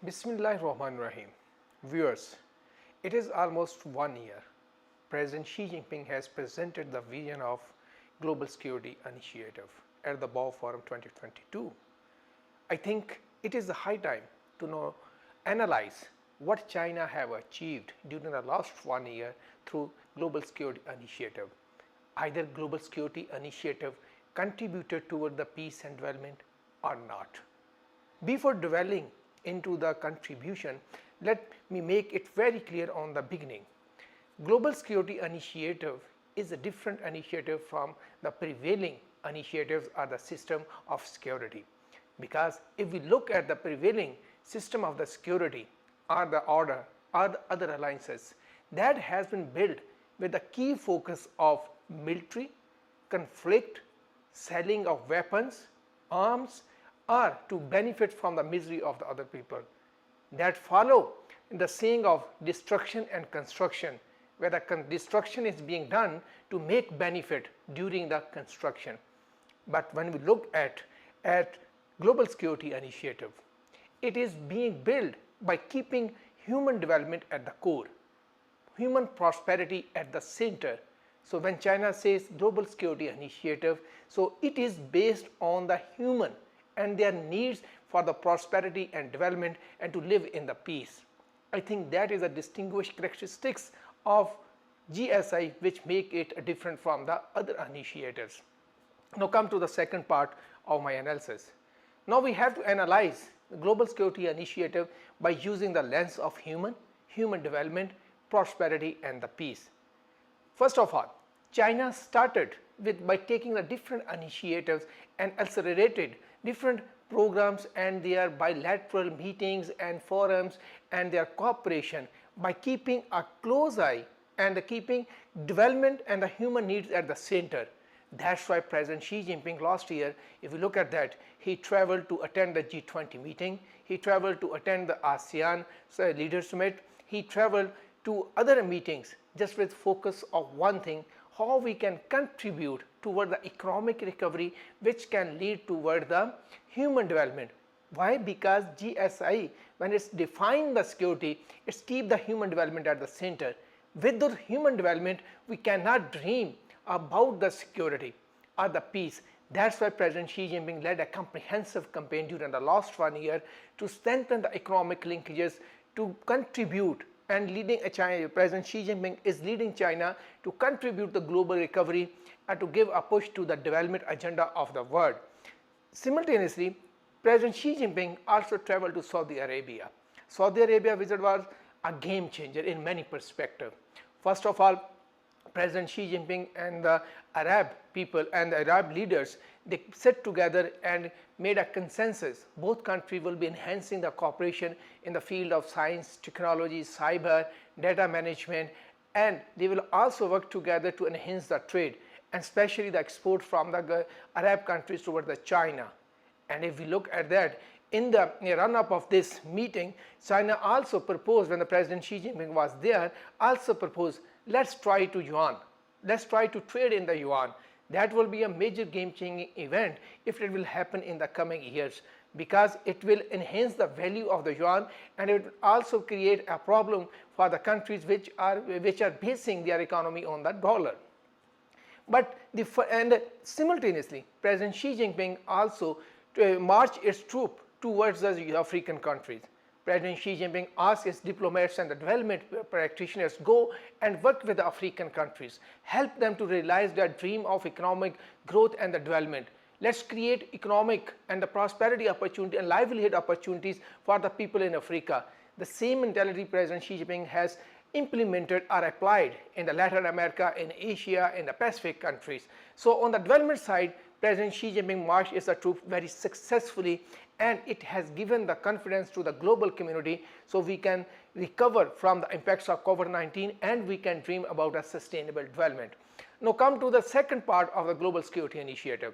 Bismillahirrahmanirrahim. Viewers, it is almost 1 year. President Xi Jinping has presented the vision of Global Security Initiative at the Boao Forum 2022. I think it is the high time to analyze what China have achieved during the last 1 year through Global Security Initiative. Either Global Security Initiative contributed toward the peace and development or not. Before dwelling into the contribution, let me make it very clear on the beginning. Global Security Initiative is a different initiative from the prevailing initiatives or the system of security. Because if we look at the prevailing system of the security or the order or the other alliances, that has been built with the key focus of military, conflict, selling of weapons, arms, or to benefit from the misery of the other people. That follow the saying of destruction and construction, where the destruction is being done to make benefit during the construction. But when we look at Global Security Initiative, it is being built by keeping human development at the core, human prosperity at the center. So when China says Global Security Initiative, so it is based on the human and their needs for the prosperity and development and to live in the peace. I think that is a distinguished characteristics of GSI which make it different from the other initiatives. Now come to the second part of my analysis. Now we have to analyze the Global Security Initiative by using the lens of human development, prosperity and the peace. First of all, China started by taking the different initiatives and accelerated different programs and their bilateral meetings and forums and their cooperation by keeping a close eye and keeping development and the human needs at the center. That's why President Xi Jinping last year, if you look at that, he traveled to attend the G20 meeting, he traveled to attend the ASEAN Leaders Summit, he traveled to other meetings just with focus of one thing, how we can contribute toward the economic recovery which can lead toward the human development. Why? Because GSI, when it's defined the security, it's keep the human development at the center. With the human development, we cannot dream about the security or the peace. That's why President Xi Jinping led a comprehensive campaign during the last 1 year to strengthen the economic linkages, to contribute and leading President Xi Jinping is leading China to contribute the global recovery and to give a push to the development agenda of the world. Simultaneously, President Xi Jinping also traveled to Saudi Arabia. Saudi Arabia visit was a game changer in many perspectives. First of all, President Xi Jinping and the Arab people and the Arab leaders, they sat together and made a consensus. Both countries will be enhancing the cooperation in the field of science, technology, cyber, data management, and they will also work together to enhance the trade and especially the export from the Arab countries towards the China. And if we look at that, in the run-up of this meeting, China also proposed, when the President Xi Jinping was there, also proposed, let's try to yuan. Let's try to trade in the yuan. That will be a major game-changing event if it will happen in the coming years, because it will enhance the value of the yuan and it will also create a problem for the countries which are basing their economy on the dollar. But simultaneously, President Xi Jinping also marched its troops towards the African countries. President Xi Jinping asked his diplomats and the development practitioners go and work with the African countries, help them to realize their dream of economic growth and the development. Let's create economic and the prosperity opportunity and livelihood opportunities for the people in Africa. The same mentality President Xi Jinping has implemented or applied in the Latin America, in Asia, in the Pacific countries. So on the development side, President Xi Jinping marched its troops very successfully, and it has given the confidence to the global community so we can recover from the impacts of COVID-19 and we can dream about a sustainable development. Now come to the second part of the Global Security Initiative.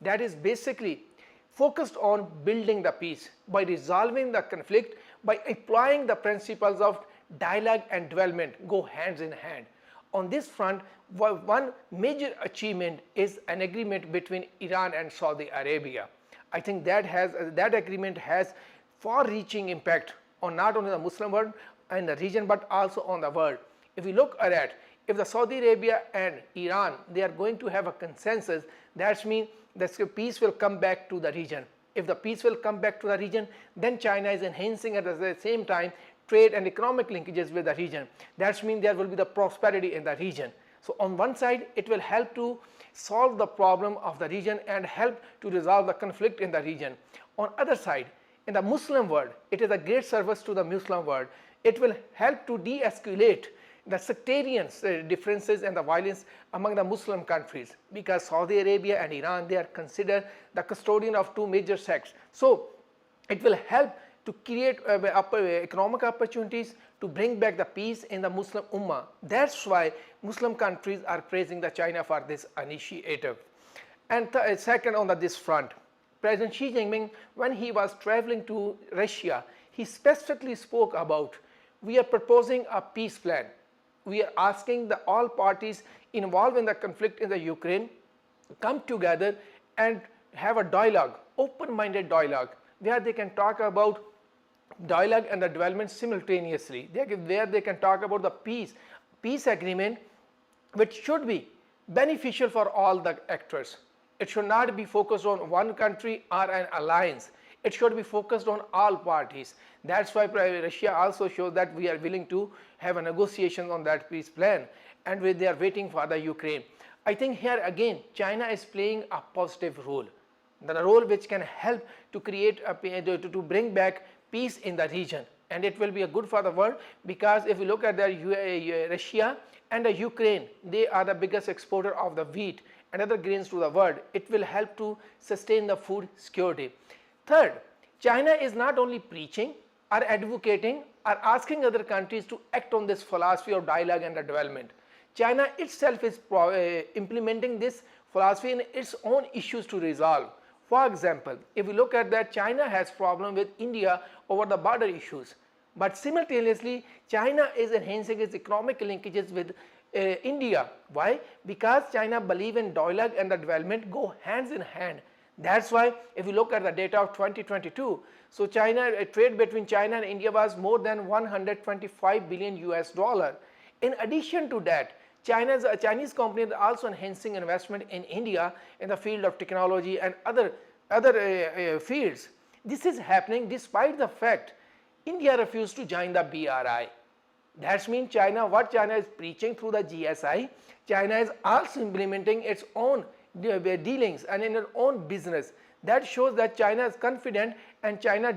That is basically focused on building the peace by resolving the conflict, by applying the principles of dialogue and development go hands in hand. On this front, one major achievement is an agreement between Iran and Saudi Arabia. I think that agreement has far-reaching impact on not only the Muslim world and the region but also on the world. If we look at it, if the Saudi Arabia and Iran, they are going to have a consensus, that means that peace will come back to the region. If the peace will come back to the region, then China is enhancing at the same time trade and economic linkages with the region. That means there will be the prosperity in the region. So on one side, it will help to solve the problem of the region and help to resolve the conflict in the region. On other side, in the Muslim world, it is a great service to the Muslim world. It will help to de-escalate the sectarian differences and the violence among the Muslim countries, because Saudi Arabia and Iran, they are considered the custodian of two major sects. So it will help to create economic opportunities to bring back the peace in the Muslim Ummah. That's why Muslim countries are praising the China for this initiative. And second, on this front, President Xi Jinping, when he was traveling to Russia, he specifically spoke about, we are proposing a peace plan. We are asking all parties involved in the conflict in the Ukraine come together and have a dialogue, open-minded dialogue, where they can talk about dialogue and the development simultaneously, where they can talk about the peace agreement, which should be beneficial for all the actors. It should not be focused on one country or an alliance. It should be focused on all parties. That's why Russia also shows that we are willing to have a negotiation on that peace plan, and they are waiting for the Ukraine. I think here again China is playing a positive role, the role which can help to create to bring back peace in the region, and it will be a good for the world, because if you look at Russia and the Ukraine, they are the biggest exporter of the wheat and other grains to the world. It will help to sustain the food security. Third, China is not only preaching or advocating or asking other countries to act on this philosophy of dialogue and development. China itself is implementing this philosophy in its own issues to resolve. For example, if we look at that, China has problem with India over the border issues, but simultaneously China is enhancing its economic linkages with India. Why? Because China believes in dialogue and the development go hands in hand. That's why if you look at the data of 2022, so trade between China and India was more than 125 billion US dollar. In addition to that, Chinese companies are also enhancing investment in India in the field of technology and other fields. This is happening despite the fact India refused to join the BRI. That means what China is preaching through the GSI, China is also implementing its own dealings and in its own business. That shows that China is confident, and China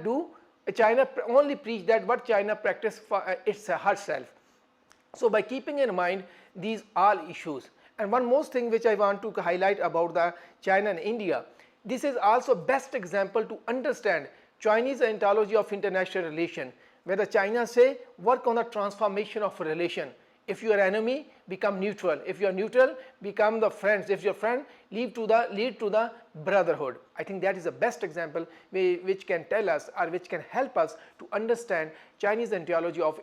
only preach that what China practice for herself. So by keeping in mind these all issues, and one more thing which I want to highlight about the China and India, this is also best example to understand Chinese ontology of international relation, where the China say work on the transformation of relation. If you are enemy, become neutral. If you are neutral, become the friends. If your friend, lead to the brotherhood. I think that is the best example which can tell us, or which can help us to understand Chinese ontology of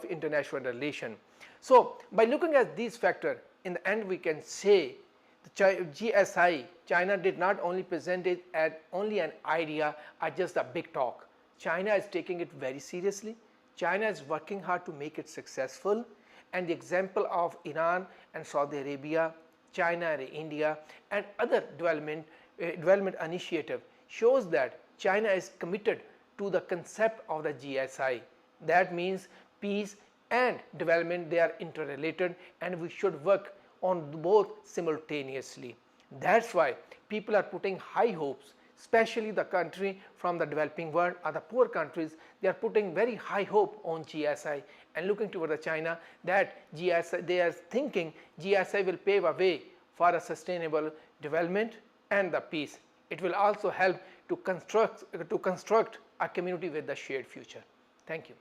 international relation. So by looking at these factors, in the end we can say the GSI, China did not only present it as only an idea or just a big talk. China is taking it very seriously. China is working hard to make it successful. And the example of Iran and Saudi Arabia, China and India and other development initiative shows that China is committed to the concept of the GSI. That means peace and development, they are interrelated, and we should work on both simultaneously. That's why people are putting high hopes, especially the country from the developing world or the poor countries. They are putting very high hope on GSI and looking toward the China, that GSI, they are thinking GSI will pave a way for a sustainable development and the peace. It will also help to construct a community with the shared future. Thank you.